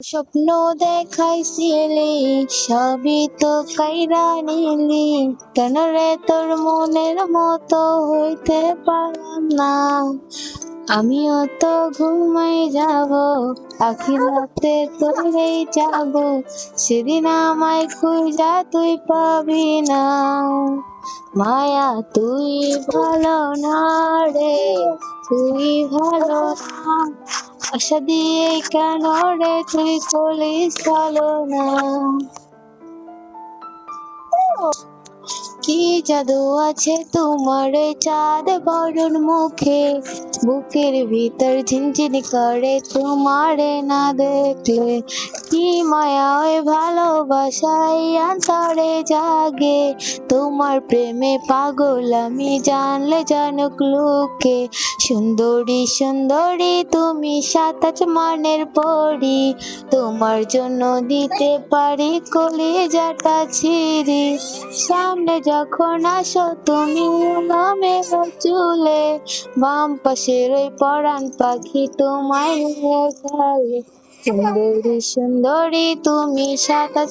স্বপ্ন দেখাইছিলি সবই তো কাইরা নিলি, কেন রে তোর মনের মতো হইতে পারলাম না। আমিও তো ঘুমাই যাব, আখি রাতে তোরেই যাব, সেদিন আমায় খুঁজা তুই পাবি না। মায়া তুই ভালো না রে, তুই ভালো না, আশা দিয়ে কেন রে তুই করিস ভালো না। কি জাদু আছে তোমার এই চাঁদ বরণ মুখে, বুকের ভিতর ঝিনঝিন করে তোমারে না দেখলে। কি মায়া ওই ভালোবাসায় অন্তরে জাগে, তোমার প্রেমে পাগল আমি জানলে জানুক লোকে। সুন্দরী সুন্দরী তুমি 27 মানের পরি, তোমার জন্য দিতে পারি কলিজাটা ছিঁড়ি। সামনে যখন আসো তুমি নামে চুলে, বাম পাশের ওই পরাণ পাখি তোমায় নিয়ে খেলে। সুন্দরী সুন্দরী তুমি 27